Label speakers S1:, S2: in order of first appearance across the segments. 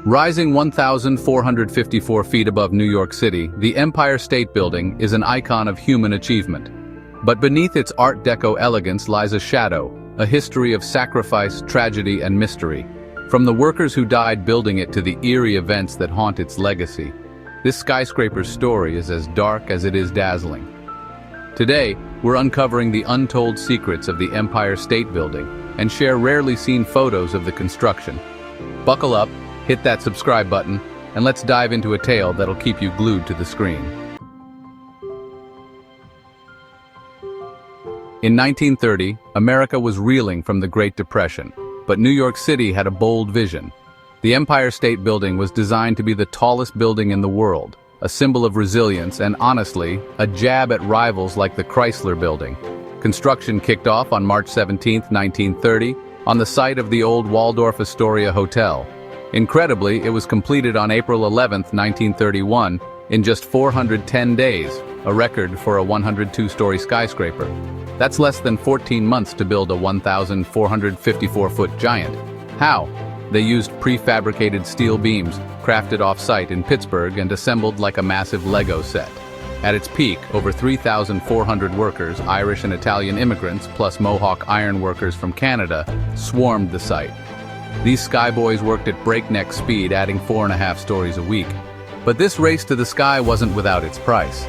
S1: Rising 1,454 feet above New York City, the Empire State Building is an icon of human achievement. But beneath its Art Deco elegance lies a shadow, a history of sacrifice, tragedy, and mystery. From the workers who died building it to the eerie events that haunt its legacy, this skyscraper's story is as dark as it is dazzling. Today, we're uncovering the untold secrets of the Empire State Building and share rarely seen photos of the construction. Buckle up, hit that subscribe button, and let's dive into a tale that'll keep you glued to the screen. In 1930, America was reeling from the Great Depression, but New York City had a bold vision. The Empire State Building was designed to be the tallest building in the world, a symbol of resilience and, honestly, a jab at rivals like the Chrysler Building. Construction kicked off on March 17, 1930, on the site of the old Waldorf Astoria Hotel. Incredibly, it was completed on April 11, 1931, in just 410 days, a record for a 102-story skyscraper. That's less than 14 months to build a 1,454-foot giant. How? They used prefabricated steel beams, crafted off-site in Pittsburgh and assembled like a massive Lego set. At its peak, over 3,400 workers, Irish and Italian immigrants, plus Mohawk iron workers from Canada, swarmed the site. These skyboys worked at breakneck speed, adding 4.5 stories a week. But this race to the sky wasn't without its price.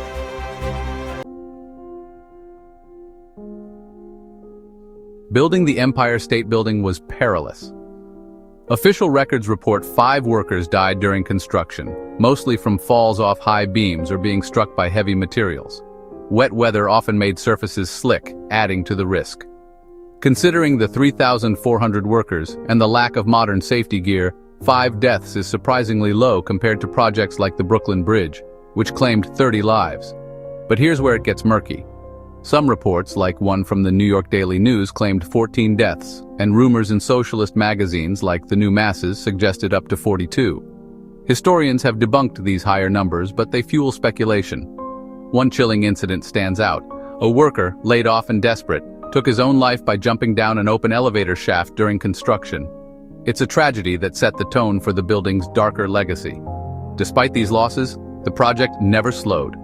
S1: Building the Empire State Building was perilous. Official records report 5 workers died during construction, mostly from falls off high beams or being struck by heavy materials. Wet weather often made surfaces slick, adding to the risk. Considering the 3,400 workers and the lack of modern safety gear, 5 deaths is surprisingly low compared to projects like the Brooklyn Bridge, which claimed 30 lives. But here's where it gets murky. Some reports, like one from the New York Daily News, claimed 14 deaths, and rumors in socialist magazines like The New Masses suggested up to 42. Historians have debunked these higher numbers, but they fuel speculation. One chilling incident stands out. A worker, laid off and desperate, took his own life by jumping down an open elevator shaft during construction. It's a tragedy that set the tone for the building's darker legacy. Despite these losses, the project never slowed.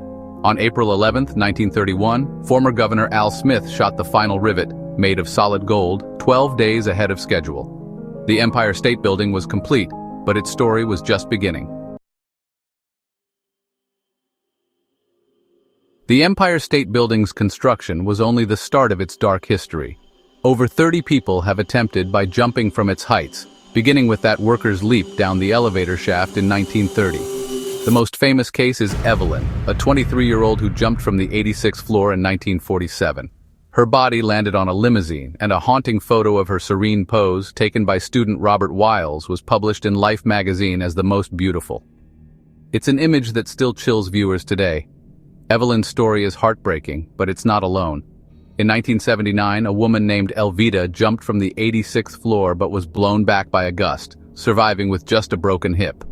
S1: On April 11, 1931, former Governor Al Smith shot the final rivet, made of solid gold, 12 days ahead of schedule. The Empire State Building was complete, but its story was just beginning. The Empire State Building's construction was only the start of its dark history. Over 30 people have attempted by jumping from its heights, beginning with that worker's leap down the elevator shaft in 1930. The most famous case is Evelyn, a 23-year-old who jumped from the 86th floor in 1947. Her body landed on a limousine, and a haunting photo of her serene pose, taken by student Robert Wiles, was published in Life magazine as the most beautiful. It's an image that still chills viewers today. Evelyn's story is heartbreaking, but it's not alone. In 1979, a woman named Elvita jumped from the 86th floor but was blown back by a gust, surviving with just a broken hip.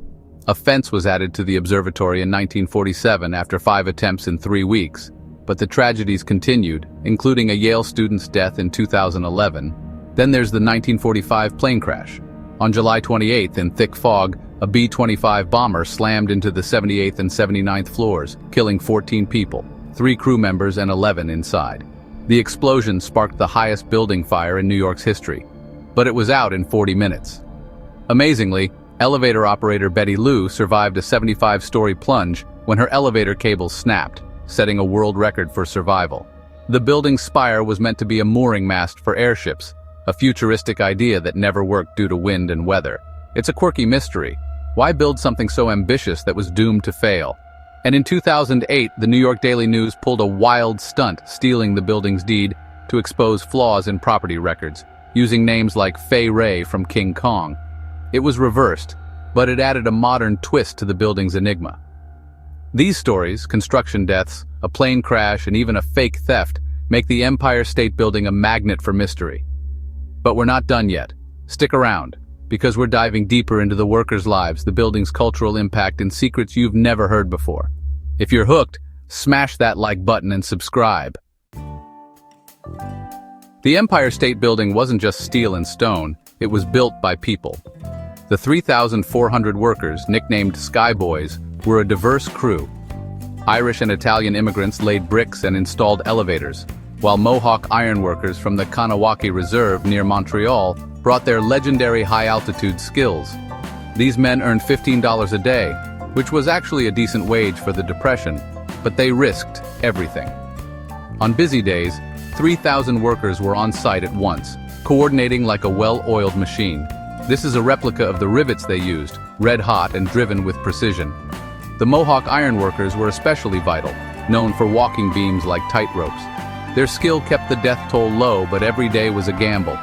S1: A fence was added to the observatory in 1947 after 5 attempts in 3 weeks, but the tragedies continued, including a Yale student's death in 2011. Then there's the 1945 plane crash. On July 28th, in thick fog, a B-25 bomber slammed into the 78th and 79th floors, killing 14 people, 3 crew members and 11 inside. The explosion sparked the highest building fire in New York's history, but it was out in 40 minutes. Amazingly, elevator operator Betty Lou survived a 75-story plunge when her elevator cables snapped, setting a world record for survival. The building's spire was meant to be a mooring mast for airships, a futuristic idea that never worked due to wind and weather. It's a quirky mystery. Why build something so ambitious that was doomed to fail? And in 2008, the New York Daily News pulled a wild stunt, stealing the building's deed to expose flaws in property records, using names like Fay Ray from King Kong. It was reversed, but it added a modern twist to the building's enigma. These stories, construction deaths, a plane crash, and even a fake theft, make the Empire State Building a magnet for mystery. But we're not done yet. Stick around, because we're diving deeper into the workers' lives, the building's cultural impact, and secrets you've never heard before. If you're hooked, smash that like button and subscribe. The Empire State Building wasn't just steel and stone, it was built by people. The 3,400 workers, nicknamed Skyboys, were a diverse crew. Irish and Italian immigrants laid bricks and installed elevators, while Mohawk ironworkers from the Kanawaki Reserve near Montreal brought their legendary high-altitude skills. These men earned $15 a day, which was actually a decent wage for the Depression, but they risked everything. On busy days, 3,000 workers were on site at once, coordinating like a well-oiled machine. This is a replica of the rivets they used, red-hot and driven with precision. The Mohawk ironworkers were especially vital, known for walking beams like tightropes. Their skill kept the death toll low, but every day was a gamble.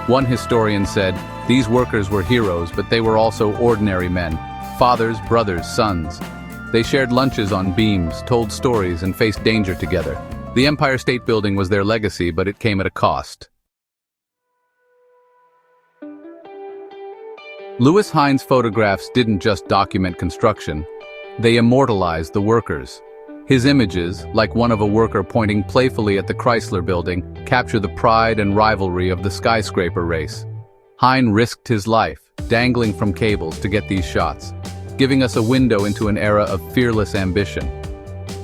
S1: One historian said, "These workers were heroes, but they were also ordinary men, fathers, brothers, sons." They shared lunches on beams, told stories, and faced danger together. The Empire State Building was their legacy, but it came at a cost. Lewis Hines' photographs didn't just document construction, they immortalized the workers. His images, like one of a worker pointing playfully at the Chrysler Building, capture the pride and rivalry of the skyscraper race. Hines risked his life, dangling from cables to get these shots, giving us a window into an era of fearless ambition.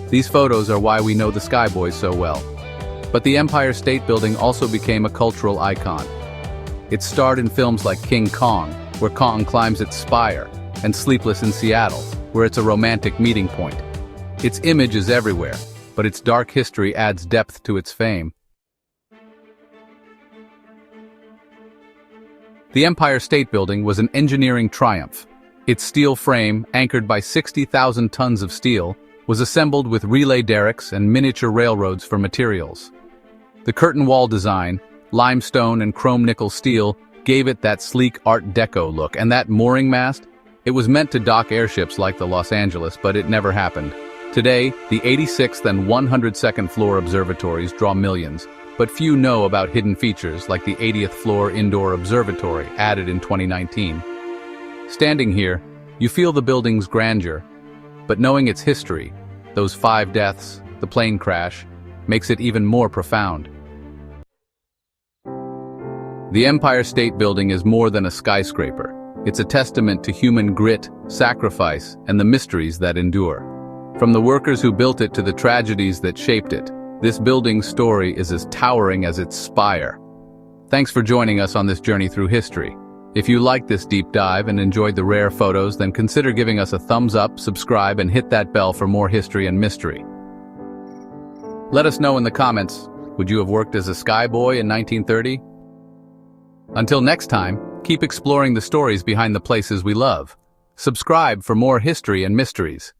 S1: These photos are why we know the Skyboys so well. But the Empire State Building also became a cultural icon. It starred in films like King Kong, where Kong climbs its spire, and Sleepless in Seattle, where it's a romantic meeting point. Its image is everywhere, but its dark history adds depth to its fame. The Empire State Building was an engineering triumph. Its steel frame, anchored by 60,000 tons of steel, was assembled with relay derricks and miniature railroads for materials. The curtain wall design, limestone and chrome-nickel steel, gave it that sleek Art Deco look, and that mooring mast? It was meant to dock airships like the Los Angeles, but it never happened. Today, the 86th and 102nd floor observatories draw millions, but few know about hidden features like the 80th floor indoor observatory added in 2019. Standing here, you feel the building's grandeur, but knowing its history, those 5 deaths, the plane crash, makes it even more profound. The Empire State Building is more than a skyscraper. It's a testament to human grit, sacrifice, and the mysteries that endure. From the workers who built it to the tragedies that shaped it, this building's story is as towering as its spire. Thanks for joining us on this journey through history. If you liked this deep dive and enjoyed the rare photos, then consider giving us a thumbs up, subscribe, and hit that bell for more history and mystery. Let us know in the comments, would you have worked as a skyboy in 1930? Until next time, keep exploring the stories behind the places we love. Subscribe for more history and mysteries.